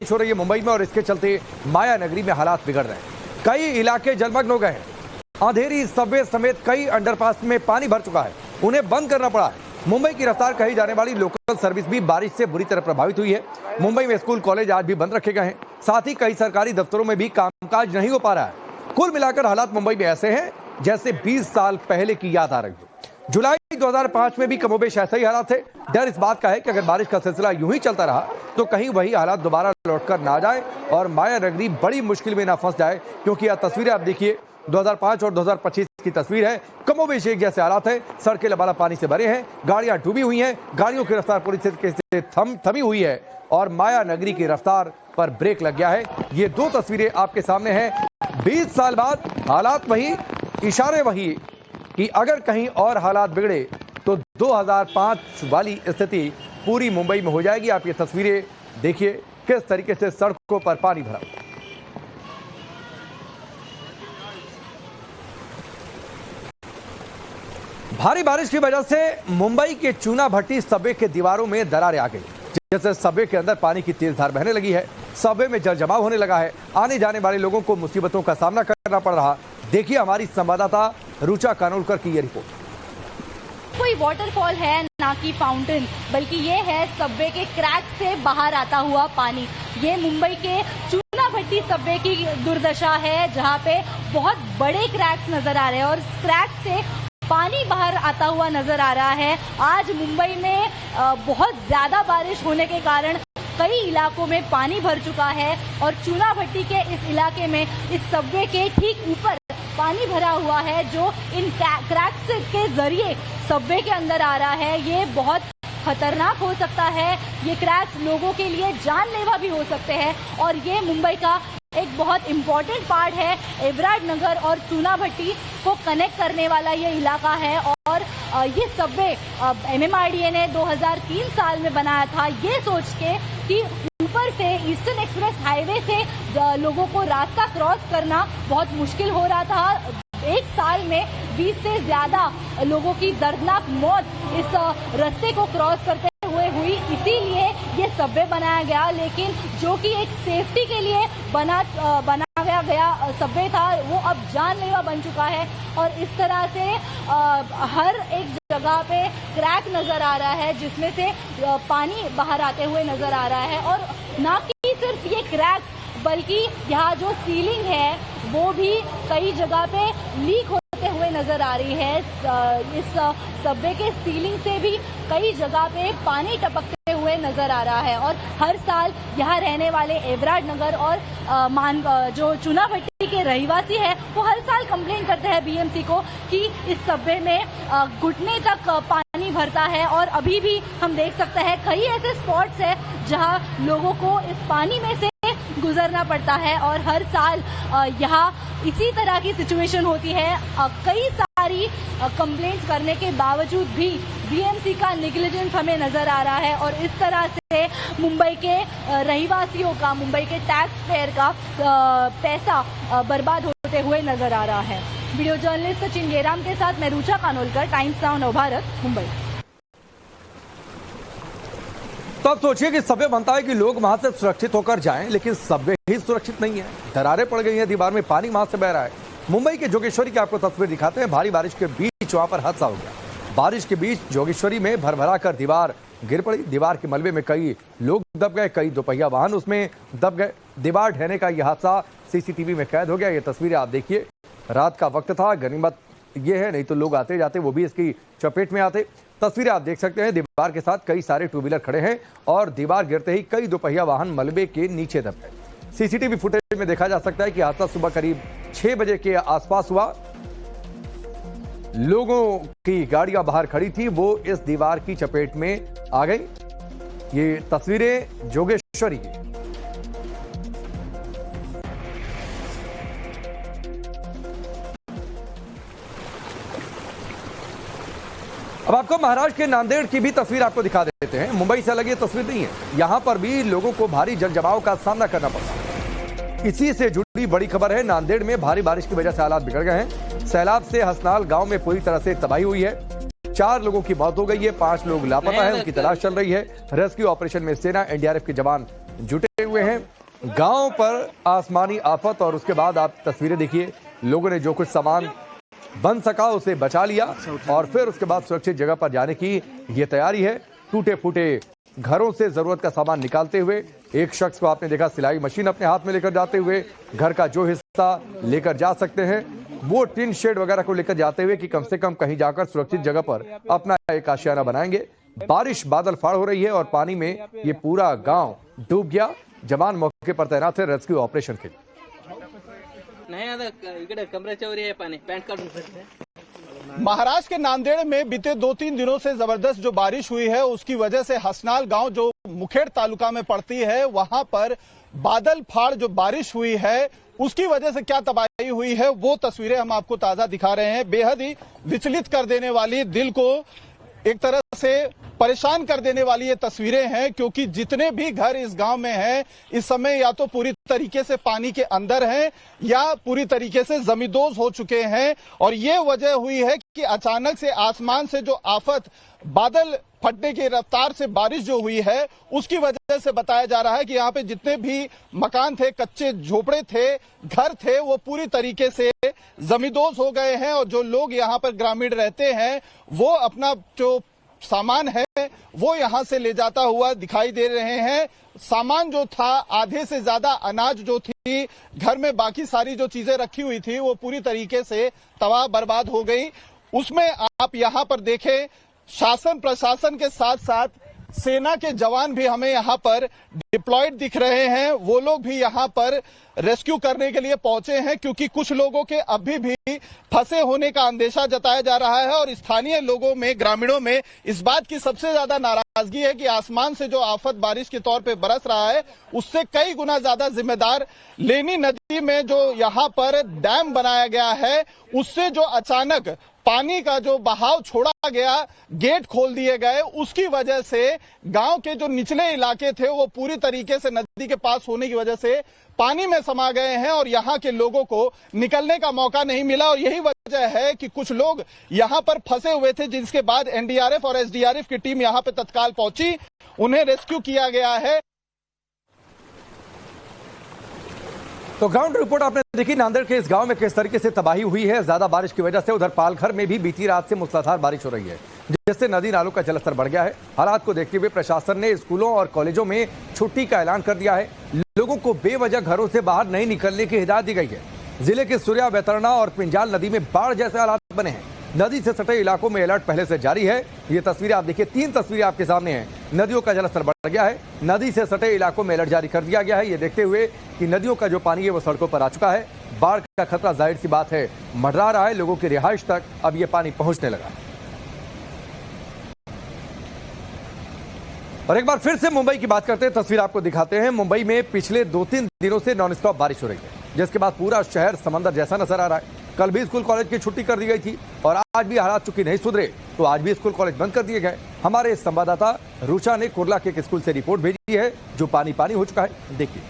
हो रही है मुंबई में और इसके चलते माया नगरी में हालात बिगड़ रहे हैं। कई इलाके जलमग्न हो गए हैं। अंधेरी, सबवे समेत कई अंडरपास में पानी भर चुका है, उन्हें बंद करना पड़ा है। मुंबई की रफ्तार कही जाने वाली लोकल सर्विस भी बारिश से बुरी तरह प्रभावित हुई है। मुंबई में स्कूल कॉलेज आज भी बंद रखे गए हैं, साथ ही कई सरकारी दफ्तरों में भी कामकाज नहीं हो पा रहा है। कुल मिलाकर हालात मुंबई में ऐसे हैं जैसे 20 साल पहले की याद आ रही हो। जुलाई 2005 में भी कमोबेश ऐसा ही हालात थे। डर इस बात का है कि अगर बारिश का सिलसिला यूं ही चलता रहा तो कहीं वही हालात दोबारा लौटकर ना जाए और माया नगरी बड़ी मुश्किल में ना फंस जाए, क्योंकि यह तस्वीरें आप देखिए 2005 और 2025 की तस्वीर है। कमोबेश एक जैसे हालात है, सड़कें लबालब पानी से भरे हैं, गाड़ियां डूबी हुई हैं, गाड़ियों की रफ्तार पूरी तरीके से थमी हुई है और माया नगरी की रफ्तार पर ब्रेक लग गया है। ये दो तस्वीरें आपके सामने हैं। 20 साल बाद हालात वही, इशारे वही कि अगर कहीं और हालात बिगड़े तो 2005 वाली स्थिति पूरी मुंबई में हो जाएगी। आप ये तस्वीरें देखिए किस तरीके से सड़कों पर पानी भरा। भारी बारिश की वजह से मुंबई के चूना भट्टी सबवे के दीवारों में दरारें आ गई, जैसे सबवे के अंदर पानी की तेज धार बहने लगी है। सबवे में जल जमाव होने लगा है, आने जाने वाले लोगों को मुसीबतों का सामना करना पड़ रहा। देखिए हमारी संवाददाता रुचा कानोलकर की ये रिपोर्ट। कोई वाटरफॉल है ना कि फाउंटेन, बल्कि ये है सबवे के क्रैक से बाहर आता हुआ पानी। ये मुंबई के चूना भट्टी सबवे की दुर्दशा है, जहाँ पे बहुत बड़े क्रैक्स नजर आ रहे हैं और क्रैक से पानी बाहर आता हुआ नजर आ रहा है। आज मुंबई में बहुत ज्यादा बारिश होने के कारण कई इलाकों में पानी भर चुका है और चूना भट्टी के इस इलाके में इस सबवे के ठीक ऊपर पानी भरा हुआ है, जो इन क्रैक्स के जरिए सबवे के अंदर आ रहा है। ये बहुत खतरनाक हो सकता है, ये क्रैक्स लोगों के लिए जानलेवा भी हो सकते हैं और ये मुंबई का एक बहुत इम्पोर्टेंट पार्ट है। एवरार्ड नगर और चूना भट्टी को कनेक्ट करने वाला ये इलाका है और ये सबवे MMRDA ने 2003 साल में बनाया था, ये सोच के कि ऊपर से ईस्टर्न एक्सप्रेस हाईवे से लोगों को रास्ता क्रॉस करना बहुत मुश्किल हो रहा था। एक साल में 20 से ज्यादा लोगों की दर्दनाक मौत इस रास्ते को क्रॉस करते हुए हुई, इसीलिए ये सबवे बनाया गया। लेकिन जो कि एक सेफ्टी के लिए बनाया गया सबवे था, वो अब जानलेवा बन चुका है और इस तरह से हर एक जगह पे क्रैक नजर आ रहा है, जिसमें से पानी बाहर आते हुए नजर आ रहा है। और ना कि सिर्फ ये क्रैक, बल्कि यहाँ जो सीलिंग है वो भी कई जगह पे लीक होते हुए नजर आ रही है। इस सबवे के सीलिंग से भी कई जगह पे पानी टपकते हुए नजर आ रहा है और हर साल यहाँ रहने वाले एवरार्ड नगर और जो चूना भट्टी के रहवासी है वो हर साल कंप्लेन करते हैं BMC को कि इस सबवे में घुटने तक पानी भरता है और अभी भी हम देख सकते हैं कई ऐसे स्पॉट्स है जहाँ लोगों को इस पानी में से गुजरना पड़ता है और हर साल यहाँ इसी तरह की सिचुएशन होती है। कई सारी कंप्लेंट्स करने के बावजूद भी BMC का नेग्लिजेंस हमें नजर आ रहा है और इस तरह से मुंबई के रहवासियों का, मुंबई के टैक्स पेयर का पैसा बर्बाद होते हुए नजर आ रहा है। वीडियो जर्नलिस्ट सचिन गेराम के साथ मैं रुचा कानोलकर, टाइम्स नाउ नवभारत, मुंबई। तो अब सोचिए कि सबवे बनता है कि लोग वहां से सुरक्षित होकर जाएं, लेकिन सबवे ही सुरक्षित नहीं है। दरारें पड़ गई हैं, दीवार में पानी वहां से बह रहा है। मुंबई के जोगेश्वरी की आपको तस्वीर दिखाते हैं। भारी बारिश के बीच वहां पर हादसा हो गया। बारिश के बीच जोगेश्वरी में भरभरा कर दीवार गिर पड़ी। दीवार के मलबे में कई लोग दब गए, कई दोपहिया वाहन उसमें दब गए। दीवार ढहने का यह हादसा CCTV में कैद हो गया। ये तस्वीरें आप देखिए, रात का वक्त था, गनीमत ये है, नहीं तो लोग आते जाते वो भी इसकी चपेट में आते। तस्वीरें आप देख सकते हैं, दीवार के साथ कई सारे टू व्हीलर खड़े हैं और दीवार गिरते ही कई दोपहिया वाहन मलबे के नीचे दब गए। CCTV फुटेज में देखा जा सकता है कि हादसा सुबह करीब 6 बजे के आसपास हुआ। लोगों की गाड़ियां बाहर खड़ी थी, वो इस दीवार की चपेट में आ गई। ये तस्वीरें जोगेश्वरी की। अब आपको महाराष्ट्र के नांदेड़ की भी तस्वीर आपको दिखा देते हैं। मुंबई से अलग ये तस्वीर नहीं है, यहां पर भी लोगों को भारी जल जमाव का सामना करना पड़ा। इसी से जुड़ी बड़ी खबर है, नांदेड़ में भारी बारिश की वजह से हालात बिगड़ गए हैं। सैलाब से हसनाल गांव में पूरी तरह से तबाही हुई है। 4 लोगों की मौत हो गई है, 5 लोग लापता है, उनकी तलाश चल रही है। रेस्क्यू ऑपरेशन में सेना, NDRF के जवान जुटे हुए हैं। गांव पर आसमानी आफत और उसके बाद आप तस्वीरें देखिए, लोगों ने जो कुछ सामान बन सका उसे बचा लिया और फिर उसके बाद सुरक्षित जगह पर जाने की ये तैयारी है। टूटे फूटे घरों से जरूरत का सामान निकालते हुए एक शख्स को आपने देखा सिलाई मशीन अपने हाथ में लेकर जाते हुए, घर का जो हिस्सा लेकर जा सकते हैं वो टिन शेड वगैरह को लेकर जाते हुए कि कम से कम कहीं जाकर सुरक्षित जगह पर अपना एक आशियाना बनाएंगे। बारिश बादल फाड़ हो रही है और पानी में ये पूरा गांव डूब गया। जवान मौके पर तैनात है रेस्क्यू ऑपरेशन के लिए। महाराष्ट्र के नांदेड़ में बीते 2-3 दिनों से जबरदस्त जो बारिश हुई है उसकी वजह से हसनाल गांव जो मुखेड़ तालुका में पड़ती है वहां पर बादल फाड़ जो बारिश हुई है उसकी वजह से क्या तबाही हुई है वो तस्वीरें हम आपको ताजा दिखा रहे हैं। बेहद ही विचलित कर देने वाली, दिल को एक तरह से परेशान कर देने वाली ये तस्वीरें हैं, क्योंकि जितने भी घर इस गांव में हैं इस समय या तो पूरी तरीके से पानी के अंदर हैं या पूरी तरीके से जमींदोज हो चुके हैं। और ये वजह हुई है कि अचानक से आसमान से जो आफत, बादल फटने की रफ्तार से बारिश जो हुई है उसकी वजह से बताया जा रहा है कि यहाँ पे जितने भी मकान थे, कच्चे झोपड़े थे, घर थे, वो पूरी तरीके से जमींदोज हो गए हैं। और जो लोग यहाँ पर ग्रामीण रहते हैं वो अपना जो सामान है वो यहां से ले जाता हुआ दिखाई दे रहे हैं। सामान जो था, आधे से ज्यादा अनाज जो थी घर में, बाकी सारी जो चीजें रखी हुई थी वो पूरी तरीके से तबाह बर्बाद हो गई। उसमें आप यहां पर देखें शासन प्रशासन के साथ साथ सेना के जवान भी हमें यहाँ पर डिप्लॉयड दिख रहे हैं। वो लोग भी यहाँ पर रेस्क्यू करने के लिए पहुंचे हैं, क्योंकि कुछ लोगों के अभी भी फंसे होने का अंदेशा जताया जा रहा है। और स्थानीय लोगों में, ग्रामीणों में इस बात की सबसे ज्यादा नाराजगी है कि आसमान से जो आफत बारिश के तौर पे बरस रहा है उससे कई गुना ज्यादा जिम्मेदार लेनी नदी में जो यहाँ पर डैम बनाया गया है उससे जो अचानक पानी का जो बहाव छोड़ा गया, गेट खोल दिए गए, उसकी वजह से गांव के जो निचले इलाके थे वो पूरी तरीके से नदी के पास होने की वजह से पानी में समा गए हैं और यहाँ के लोगों को निकलने का मौका नहीं मिला। और यही वजह है कि कुछ लोग यहाँ पर फंसे हुए थे, जिसके बाद एनडीआरएफ और एसडीआरएफ की टीम यहाँ पे तत्काल पहुंची, उन्हें रेस्क्यू किया गया है। तो ग्राउंड रिपोर्ट आपने देखी नांदेड़ के इस गांव में किस तरीके से तबाही हुई है। ज्यादा बारिश की वजह से उधर पालघर में भी बीती रात से मूसलाधार बारिश हो रही है, जिससे नदी नालों का जलस्तर बढ़ गया है। हालात को देखते हुए प्रशासन ने स्कूलों और कॉलेजों में छुट्टी का ऐलान कर दिया है। लोगों को बेवजह घरों से बाहर नहीं निकलने की हिदायत दी गई है। जिले के सूर्या, वैतरणा और पिंजाल नदी में बाढ़ जैसे हालात बने हैं। नदी से सटे इलाकों में अलर्ट पहले से जारी है। ये तस्वीरें आप देखिए, 3 तस्वीरें आपके सामने हैं। नदियों का जलस्तर बढ़ गया है, नदी से सटे इलाकों में अलर्ट जारी कर दिया गया है। ये देखते हुए कि नदियों का जो पानी है वो सड़कों पर आ चुका है। बाढ़ का खतरा जाहिर सी बात है मंडरा रहा है। लोगों की रिहाइश तक अब ये पानी पहुंचने लगा। और एक बार फिर से मुंबई की बात करते हैं, तस्वीर आपको दिखाते हैं। मुंबई में पिछले 2-3 दिनों से नॉन स्टॉप बारिश हो रही है, जिसके बाद पूरा शहर समंदर जैसा नजर आ रहा है। कल भी स्कूल कॉलेज की छुट्टी कर दी गई थी और आज भी हालात चूंकि नहीं सुधरे तो आज भी स्कूल कॉलेज बंद कर दिए गए। हमारे संवाददाता रुचा ने कुर्ला के एक स्कूल से रिपोर्ट भेजी है जो पानी पानी हो चुका है। देखिए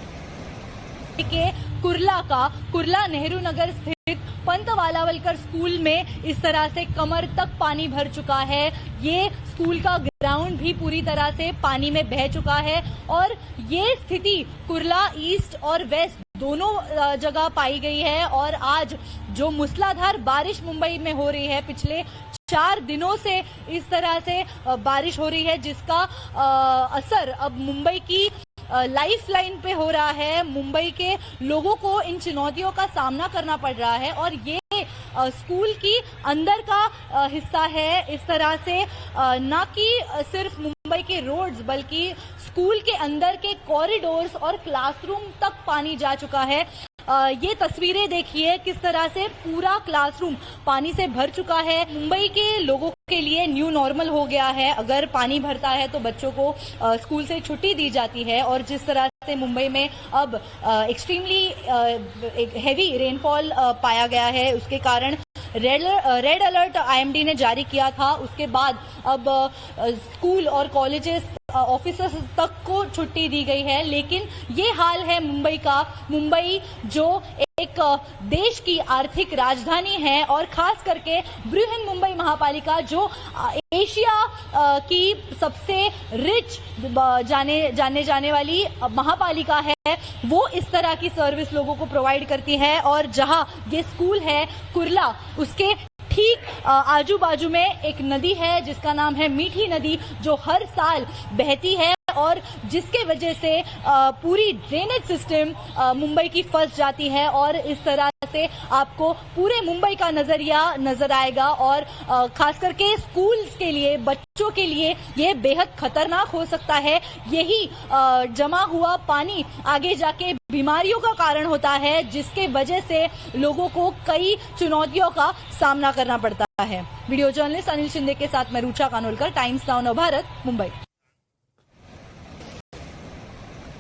के कुर्ला नेहरू नगर स्थित पंत वालावलकर स्कूल में इस तरह से कमर तक पानी भर चुका है। ये स्कूल का ग्राउंड भी पूरी तरह से पानी में बह चुका है और ये स्थिति कुर्ला ईस्ट और वेस्ट दोनों जगह पाई गई है। और आज जो मूसलाधार बारिश मुंबई में हो रही है, पिछले 4 दिनों से इस तरह से बारिश हो रही है, जिसका असर अब मुंबई की लाइफ लाइन पे हो रहा है। मुंबई के लोगों को इन चुनौतियों का सामना करना पड़ रहा है और ये स्कूल की अंदर का हिस्सा है। इस तरह से न कि सिर्फ मुंबई के रोड्स बल्कि स्कूल के अंदर के कॉरिडोर्स और क्लासरूम तक पानी जा चुका है। ये तस्वीरें देखिए किस तरह से पूरा क्लासरूम पानी से भर चुका है। मुंबई के लोगों के लिए न्यू नॉर्मल हो गया है। अगर पानी भरता है तो बच्चों को स्कूल से छुट्टी दी जाती है और जिस तरह से मुंबई में अब एक्सट्रीमली हेवी रेनफॉल पाया गया है, उसके कारण रेड अलर्ट आईएमडी ने जारी किया था। उसके बाद अब स्कूल और कॉलेजेस, ऑफिसर्स तक को छुट्टी दी गई है। लेकिन ये हाल है मुंबई का। मुंबई जो एक देश की आर्थिक राजधानी है और खास करके बृहन मुंबई महापालिका जो एशिया की सबसे रिच जाने जाने वाली महापालिका है, वो इस तरह की सर्विस लोगों को प्रोवाइड करती है। और जहां ये स्कूल है कुर्ला, उसके ठीक आजू बाजू में एक नदी है जिसका नाम है मीठी नदी, जो हर साल बहती है और जिसके वजह से पूरी ड्रेनेज सिस्टम मुंबई की फंस जाती है और इस तरह से आपको पूरे मुंबई का नजरिया नजर आएगा। और खास करके स्कूल्स के लिए, बच्चों के लिए ये बेहद खतरनाक हो सकता है। यही जमा हुआ पानी आगे जाके बीमारियों का कारण होता है, जिसके वजह से लोगों को कई चुनौतियों का सामना करना पड़ता है। वीडियो जर्नलिस्ट अनिल शिंदे के साथ मैं रुचा कानोलकर, टाइम्स नाउ नवभारत, मुंबई।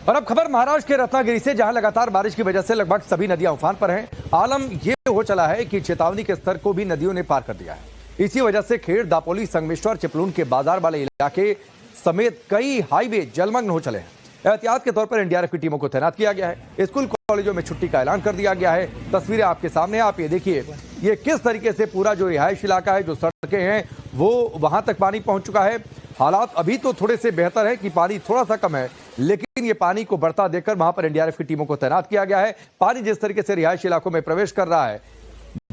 और अब खबर महाराष्ट्र के रत्नागिरी से, जहां लगातार बारिश की वजह से लगभग सभी नदियां उफान पर हैं। आलम यह हो चला है कि चेतावनी के स्तर को भी नदियों ने पार कर दिया है। इसी वजह से खेड़, दापोली, संगमेश्वर, चिपलून के बाजार वाले इलाके समेत कई हाईवे जलमग्न हो चले हैं। एहतियात के तौर पर एनडीआरएफ की टीमों को तैनात किया गया है। स्कूल कॉलेजों में छुट्टी का ऐलान कर दिया गया है। तस्वीरें आपके सामने, आप ये देखिए, ये किस तरीके से पूरा जो रिहायश इलाका है, जो सड़कें हैं, वो वहां तक पानी पहुंच चुका है। हालात अभी तो थोड़े से बेहतर है कि पानी थोड़ा सा कम है, लेकिन ये पानी को बढ़ता देखकर वहां पर एनडीआरएफ की टीमों को तैनात किया गया है। पानी जिस तरीके से रिहायश इलाकों में प्रवेश कर रहा है,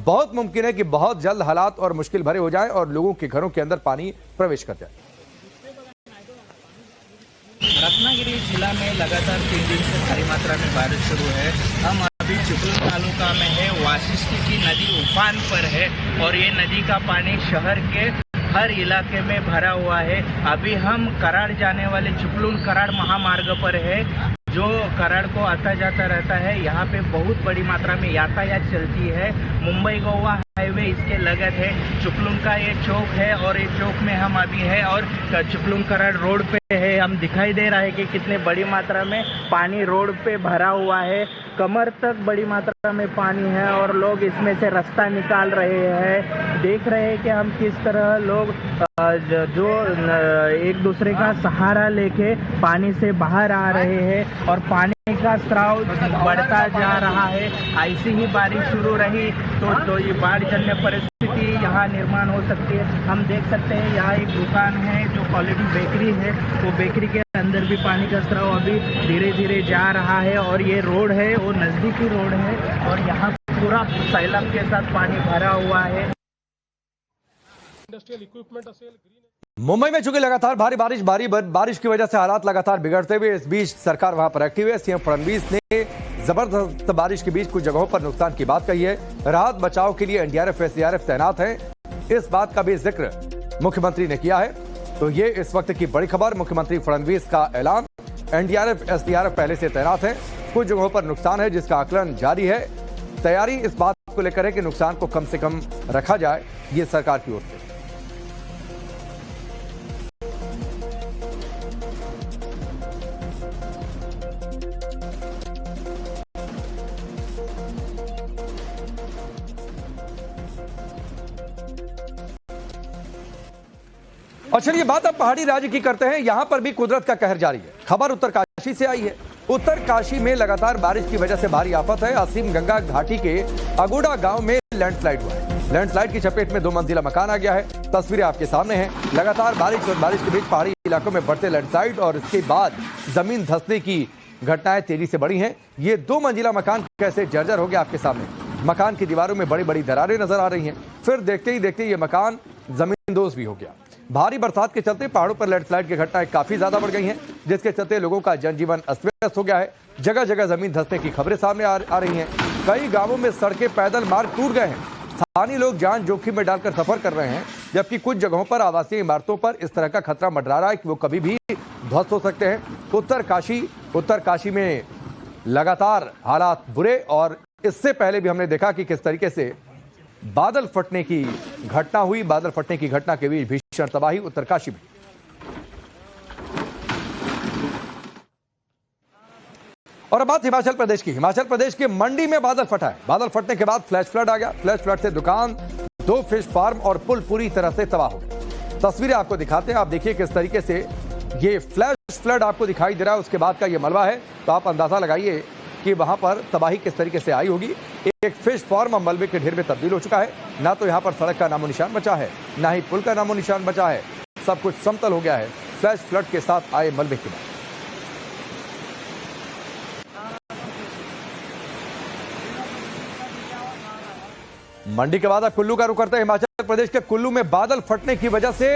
बहुत मुमकिन है कि बहुत जल्द हालात और मुश्किल भरे हो जाएं और लोगों के घरों के अंदर पानी प्रवेश कर जाए। रत्नागिरी जिला में लगातार 3 दिन से भारी मात्रा में बारिश शुरू है। हम अभी चिपलून तालुका में है। वाशिष्ठी की नदी उफान पर है और ये नदी का पानी शहर के हर इलाके में भरा हुआ है। अभी हम कराड़ जाने वाले चिपलून कराड़ महामार्ग पर है, जो कराड़ को आता जाता रहता है। यहाँ पे बहुत बड़ी मात्रा में यातायात चलती है। मुंबई गोवा हाईवे इसके लगत है। चिपलून का ये चौक है और ये चौक में हम अभी है और चिपलून कराड़ रोड पे है। हम दिखाई दे रहा है कि कितने बड़ी मात्रा में पानी रोड पे भरा हुआ है। कमर तक बड़ी मात्रा में पानी है और लोग इसमें से रास्ता निकाल रहे हैं। देख रहे हैं कि हम किस तरह लोग जो एक दूसरे का सहारा लेके पानी से बाहर आ रहे हैं और पानी का स्त्राव बढ़ता जा रहा है। ऐसी ही बारिश शुरू रही तो ये बाढ़ जन्य परिस्थिति यहाँ निर्माण हो सकती है। हम देख सकते हैं यहाँ एक दुकान है जो क्वालिटी बेकरी है, वो बेकरी के अंदर भी पानी का स्त्राव अभी धीरे धीरे जा रहा है और ये रोड है वो नजदीकी रोड है और यहाँ पूरा सैलाब के साथ पानी भरा हुआ है। मुंबई में चूंकि लगातार भारी बारिश की वजह से हालात लगातार बिगड़ते हुए, इस बीच सरकार वहां पर एक्टिव है। सीएम फडणवीस ने जबरदस्त बारिश के बीच कुछ जगहों पर नुकसान की बात कही है। राहत बचाव के लिए एनडीआरएफ, एसडीआरएफ तैनात है, इस बात का भी जिक्र मुख्यमंत्री ने किया है। तो ये इस वक्त की बड़ी खबर, मुख्यमंत्री फडणवीस का ऐलान। एनडीआरएफ, एसडीआरएफ पहले से तैनात है। कुछ जगहों पर नुकसान है जिसका आकलन जारी है। तैयारी इस बात को लेकर है कि नुकसान को कम से कम रखा जाए, ये सरकार की ओर से। और चलिए बात अब पहाड़ी राज्य की करते हैं। यहां पर भी कुदरत का कहर जारी है। खबर उत्तरकाशी से आई है। उत्तरकाशी में लगातार बारिश की वजह से भारी आफत है। असीम गंगा घाटी के अगुड़ा गांव में लैंडस्लाइड हुआ है। लैंडस्लाइड की चपेट में 2 मंजिला मकान आ गया है। तस्वीरें आपके सामने हैं। लगातार बारिश और बारिश के बीच पहाड़ी इलाकों में बढ़ते लैंडस्लाइड और इसके बाद जमीन धंसने की घटनाएं तेजी से बढ़ी हैं। ये 2 मंजिला मकान कैसे जर्जर हो गया आपके सामने। मकान की दीवारों में बड़ी बड़ी दरारें नजर आ रही हैं। फिर देखते ही देखते ये मकान जमींदोज भी हो गया। भारी बरसात के चलते पहाड़ों पर लैंडस्लाइड की घटनाएं काफी ज्यादा बढ़ गई हैं, जिसके चलते लोगों का जनजीवन अस्त व्यस्त हो गया है। जगह जगह जमीन धंसने की खबरें सामने आ रही हैं। कई गांवों में सड़कें, पैदल मार्ग टूट गए हैं। स्थानीय लोग जान जोखिम में डालकर सफर कर रहे हैं, जबकि कुछ जगहों पर आवासीय इमारतों पर इस तरह का खतरा मंडरा रहा है कि वो कभी भी ध्वस्त हो सकते हैं। उत्तरकाशी में लगातार हालात बुरे, और इससे पहले भी हमने देखा कि किस तरीके से बादल फटने की घटना हुई। बादल फटने की घटना के बीच भीषण तबाही उत्तरकाशी में। और अब बात हिमाचल प्रदेश की। हिमाचल प्रदेश के मंडी में बादल फटा है। बादल फटने के बाद फ्लैश फ्लड आ गया। फ्लैश फ्लड से दुकान, 2 फिश फार्म और पुल पूरी तरह से तबाह हो गए। तस्वीरें आपको दिखाते हैं। आप देखिए किस तरीके से ये फ्लैश फ्लड आपको दिखाई दे रहा है। उसके बाद का ये मलबा है, तो आप अंदाजा लगाइए कि वहां पर तबाही किस तरीके से आई होगी। एक फिश फार्म मलबे के ढेर में तब्दील हो चुका है। ना तो यहाँ पर सड़क का नामो निशान बचा है, ना ही पुल का नामो निशान बचा है। सब कुछ समतल हो गया है फ्लैश फ्लड के साथ आए मलबे के बाद। मंडी के बाद अब कुल्लू का रुख करते हैं। हिमाचल प्रदेश के कुल्लू में बादल फटने की वजह से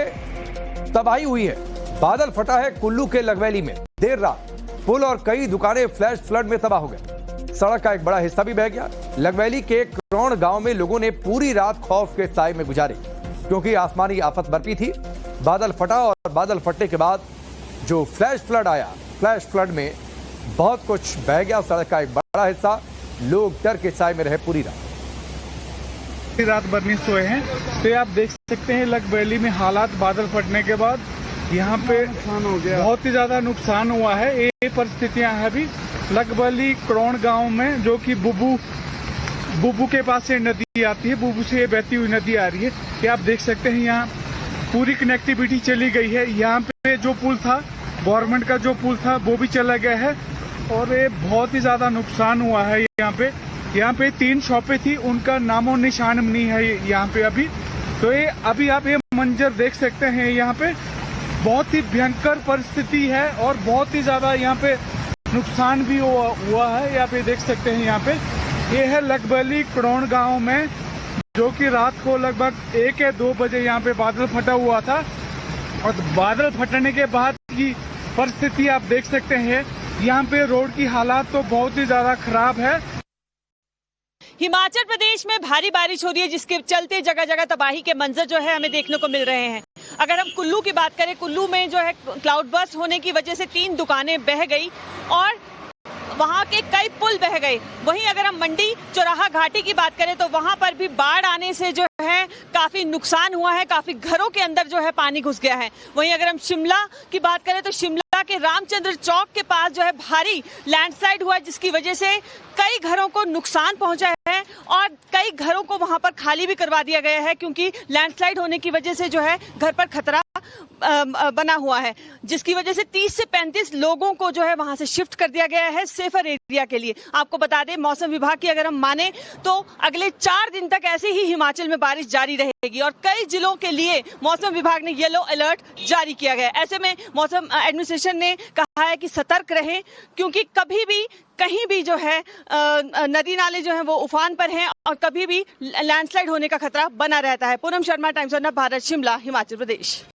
तबाही हुई है। बादल फटा है कुल्लू के लगवैली में। देर रात पुल और कई दुकानें फ्लैश फ्लड में तबाह हो गए। सड़क का एक बड़ा हिस्सा भी बह गया। लगवैली के क्रौण गांव में लोगों ने पूरी रात खौफ के साए में गुजारी, क्योंकि आसमानी आफत बरपी थी। बादल फटा और बादल फटने के बाद जो फ्लैश फ्लड आया, फ्लैश फ्लड में बहुत कुछ बह गया। सड़क का एक बड़ा हिस्सा, लोग डर के साए में रहे पूरी रात भर नहीं सोए हैं। तो ये आप देख सकते हैं लगवैली में हालात बादल फटने के बाद यहाँ पे नुकसान हो गया, बहुत ही ज्यादा नुकसान हुआ है। ये परिस्थितियां हैं अभी लगवैली क्रौण गांव में, जो कि बुबू के पास से नदी आती है। बुबू से ये बहती हुई नदी आ रही है। ये आप देख सकते हैं यहाँ पूरी कनेक्टिविटी चली गई है। यहाँ पे जो पुल था, गवर्नमेंट का जो पुल था, वो भी चला गया है और ये बहुत ही ज्यादा नुकसान हुआ है। यहाँ पे 3 शॉपें थी, उनका नामो निशान नहीं है यहाँ पे अभी। तो ये अभी आप ये मंजर देख सकते हैं। यहाँ पे बहुत ही भयंकर परिस्थिति है और बहुत ही ज्यादा यहाँ पे नुकसान भी हुआ है। यहाँ पे देख सकते हैं। यहाँ पे ये है लगवैली क्रौण गांव में, जो कि रात को लगभग 1 या 2 बजे यहाँ पे बादल फटा हुआ था। और बादल फटने के बाद की परिस्थिति आप देख सकते हैं। यहाँ पे रोड की हालात तो बहुत ही ज्यादा खराब है। हिमाचल प्रदेश में भारी बारिश हो रही है, जिसके चलते जगह जगह तबाही के मंजर जो है हमें देखने को मिल रहे हैं। अगर हम कुल्लू की बात करें, कुल्लू में जो है क्लाउड बर्स्ट होने की वजह से 3 दुकानें बह गई और वहां के कई पुल बह गए। वहीं अगर हम मंडी चौराहा घाटी की बात करें तो वहां पर भी बाढ़ आने से जो है काफी नुकसान हुआ है, काफी घरों के अंदर जो है पानी घुस गया है। वहीं अगर हम शिमला की बात करें तो शिमला के रामचंद्र चौक के पास जो है भारी लैंडस्लाइड हुआ, जिसकी वजह से कई घरों को नुकसान पहुंचा है और कई घरों को वहां पर खाली भी करवा दिया गया है, क्योंकि लैंडस्लाइड होने की वजह से जो है घर पर खतरा बना हुआ है, जिसकी वजह से 30 से 35 लोगों को जो है वहां से शिफ्ट कर दिया गया है सेफर एरिया के लिए। आपको बता दें, मौसम विभाग की अगर हम माने तो अगले 4 दिन तक ऐसे ही हिमाचल में बारिश जारी रहेगी और कई जिलों के लिए मौसम विभाग ने येलो अलर्ट जारी किया गया है। ऐसे में मौसम एडमिनिस्ट्रेशन ने कहा है कि सतर्क रहें, क्योंकि कभी भी कहीं भी जो है नदी नाले जो है वो उफान पर हैं और कभी भी लैंडस्लाइड होने का खतरा बना रहता है। Poonam Sharma, times of India, Bharat, Shimla, Himachal Pradesh.